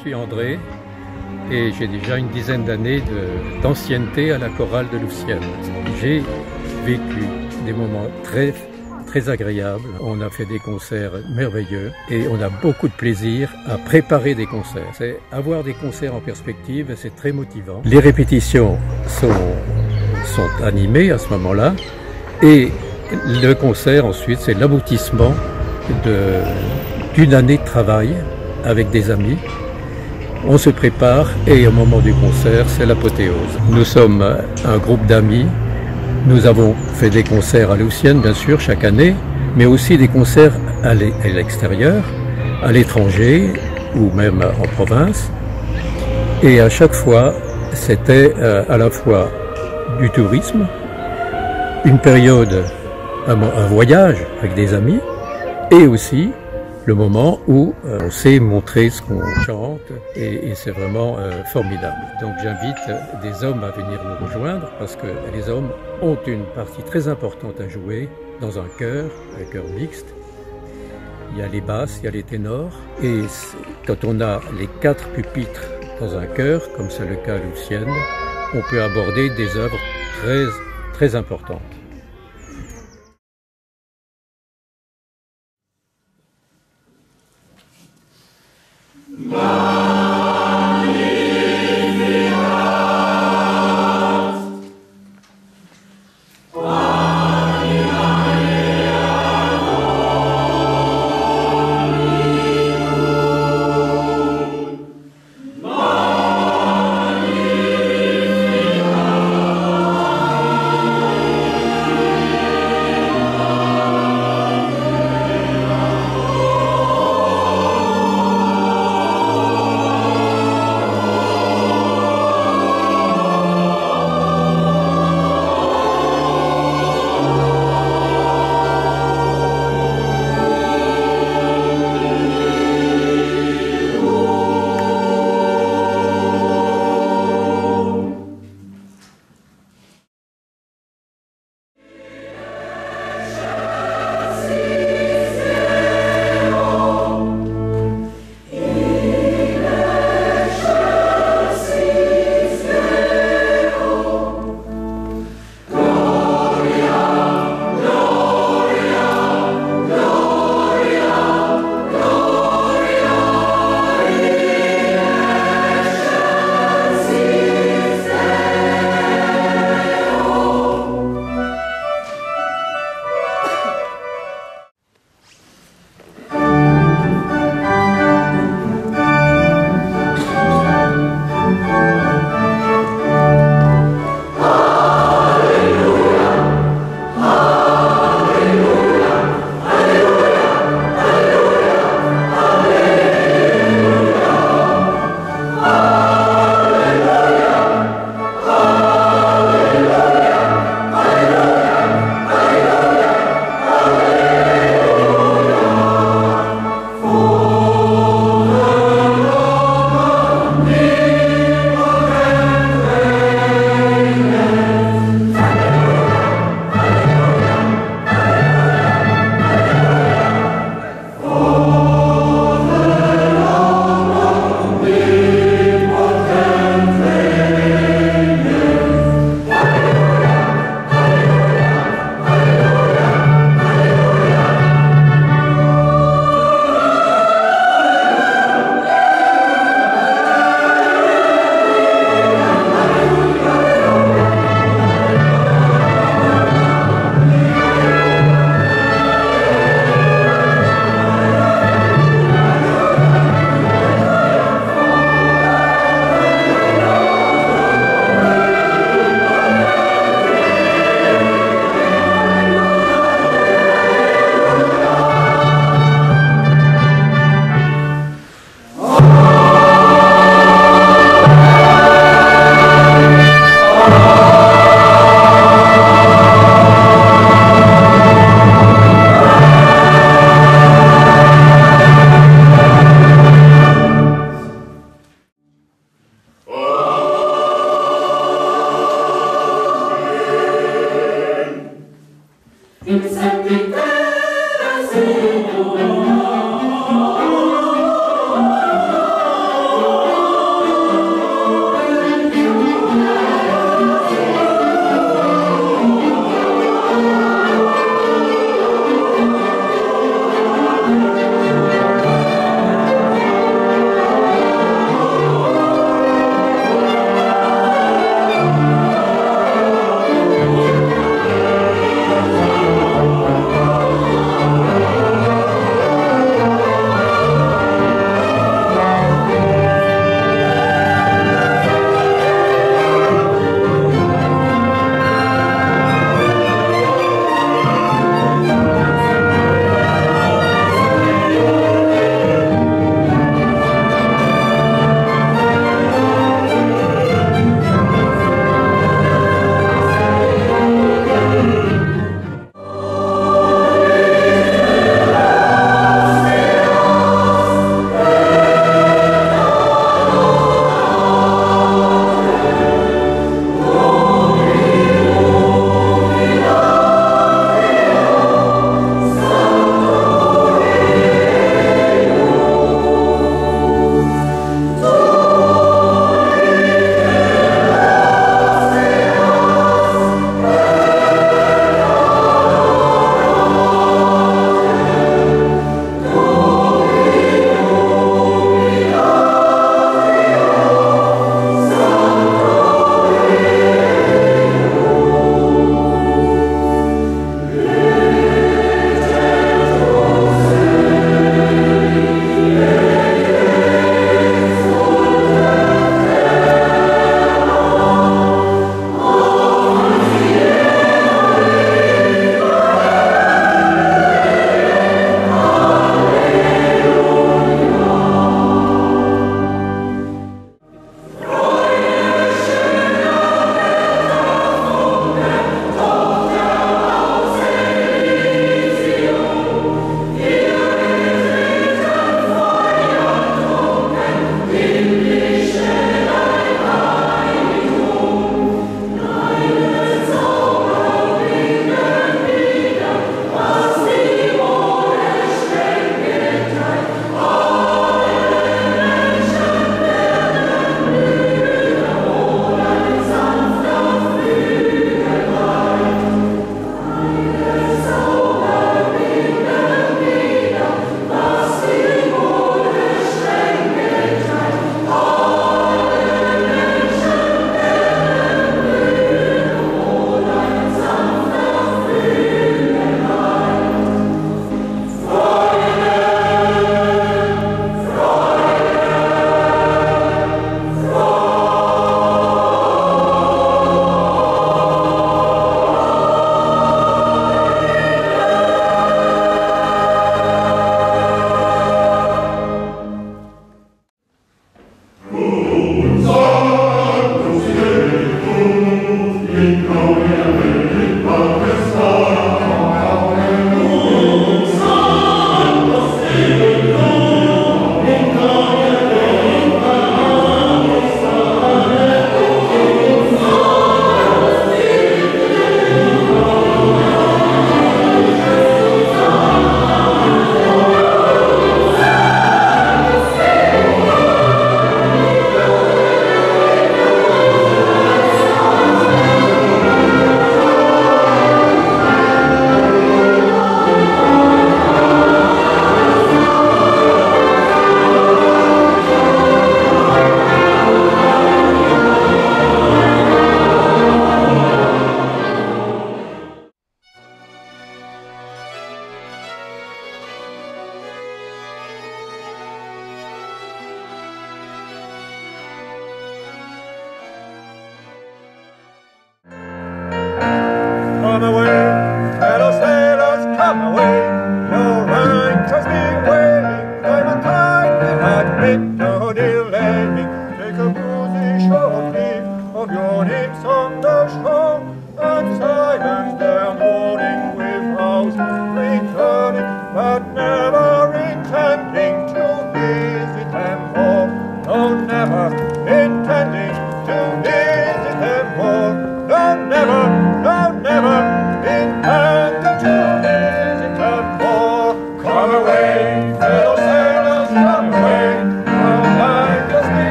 suis André et j'ai déjà une dizaine d'années d'ancienneté à la chorale de Louvciennes. J'ai vécu des moments très agréables. On a fait des concerts merveilleux et on a beaucoup de plaisir à préparer des concerts. Avoir des concerts en perspective, c'est très motivant. Les répétitions sont animées à ce moment-là et le concert ensuite, c'est l'aboutissement d'une année de travail avec des amis. On se prépare et au moment du concert, c'est l'apothéose. Nous sommes un groupe d'amis. Nous avons fait des concerts à Louvciennes, bien sûr, chaque année, mais aussi des concerts à l'extérieur, à l'étranger ou même en province. Et à chaque fois, c'était à la fois du tourisme, une période, un voyage avec des amis, et aussi le moment où on sait montrer ce qu'on chante et c'est vraiment formidable. Donc j'invite des hommes à venir nous rejoindre parce que les hommes ont une partie très importante à jouer dans un chœur mixte. Il y a les basses, il y a les ténors et quand on a les 4 pupitres dans un chœur, comme c'est le cas à Louvciennes, on peut aborder des œuvres très importantes.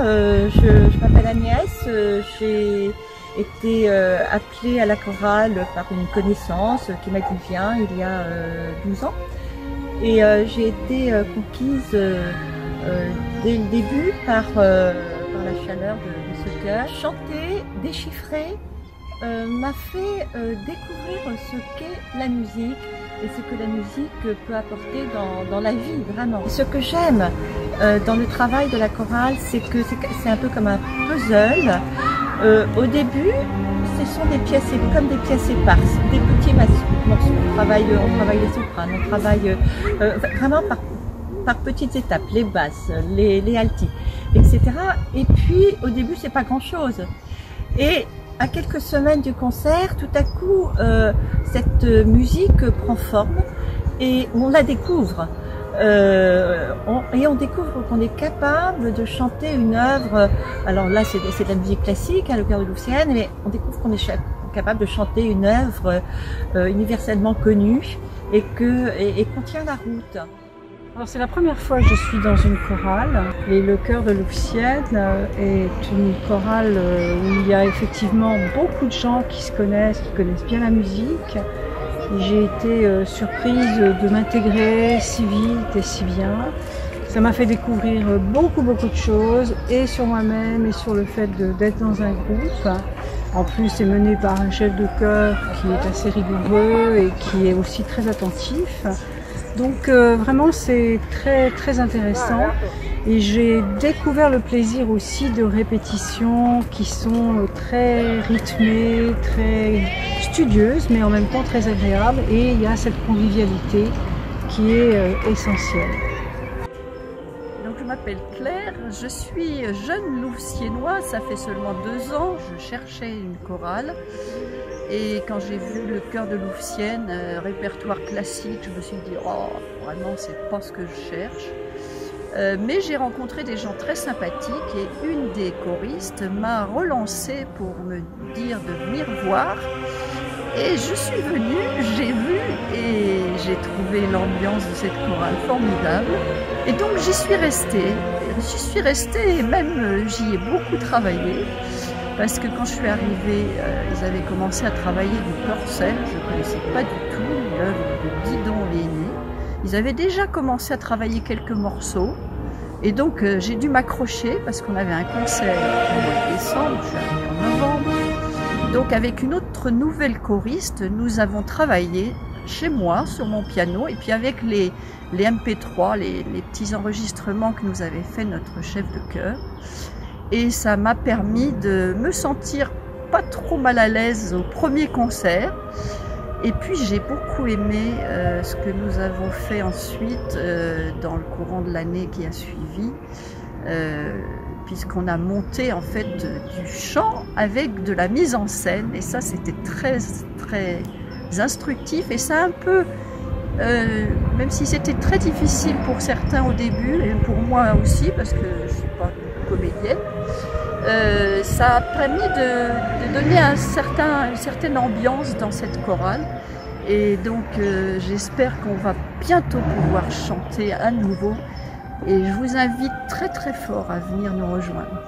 Je m'appelle Agnès, j'ai été appelée à la chorale par une connaissance qui m'a dit viens il y a 12 ans. Et j'ai été conquise dès le début par la chaleur de ce chœur. Chanter, déchiffrer m'a fait découvrir ce qu'est la musique et ce que la musique peut apporter dans la vie, vraiment. Ce que j'aime dans le travail de la chorale, c'est que c'est un peu comme un puzzle. Au début, ce sont des pièces, comme des pièces éparses, des petits morceaux. On travaille les sopranes, on travaille vraiment par petites étapes, les basses, les altis, etc. Et puis, au début, c'est pas grand-chose. Et à quelques semaines du concert, tout à coup, cette musique prend forme et on la découvre. On découvre qu'on est capable de chanter une œuvre. Alors là, c'est de la musique classique, hein, le chœur de Louvciennes, mais on découvre qu'on est capable de chanter une œuvre universellement connue et qu'on tient la route. Alors c'est la première fois que je suis dans une chorale et le chœur de Louvciennes est une chorale où il y a effectivement beaucoup de gens qui connaissent bien la musique. J'ai été surprise de m'intégrer si vite et si bien. Ça m'a fait découvrir beaucoup de choses et sur moi-même et sur le fait d'être dans un groupe. En plus, c'est mené par un chef de chœur qui est assez rigoureux et qui est aussi très attentif. Donc vraiment c'est très intéressant et j'ai découvert le plaisir aussi de répétitions qui sont très rythmées, très studieuses mais en même temps très agréables et il y a cette convivialité qui est essentielle. Donc je m'appelle Claire, je suis jeune louvciennoise, ça fait seulement 2 ans, je cherchais une chorale. Et quand j'ai vu le chœur de Louvciennes, répertoire classique, je me suis dit « Oh, vraiment, c'est pas ce que je cherche ». Mais j'ai rencontré des gens très sympathiques et une des choristes m'a relancée pour me dire de venir voir. Et je suis venue, j'ai vu et j'ai trouvé l'ambiance de cette chorale formidable. Et donc j'y suis restée. Et même j'y ai beaucoup travaillé. Parce que quand je suis arrivée, ils avaient commencé à travailler du Purcell, je ne connaissais pas du tout, l'œuvre de Didon Léné. Ils avaient déjà commencé à travailler quelques morceaux. Et donc j'ai dû m'accrocher parce qu'on avait un concert au mois de décembre, je suis arrivée en novembre. Donc avec une autre nouvelle choriste, nous avons travaillé chez moi sur mon piano et puis avec les MP3, les petits enregistrements que nous avait fait notre chef de chœur. Et ça m'a permis de me sentir pas trop mal à l'aise au premier concert. Et puis j'ai beaucoup aimé ce que nous avons fait ensuite dans le courant de l'année qui a suivi, puisqu'on a monté en fait du chant avec de la mise en scène. Et ça c'était très instructif et ça un peu, même si c'était très difficile pour certains au début et pour moi aussi parce que je suis pas comédienne, ça a permis de donner une certaine ambiance dans cette chorale et donc j'espère qu'on va bientôt pouvoir chanter à nouveau et je vous invite très fort à venir nous rejoindre.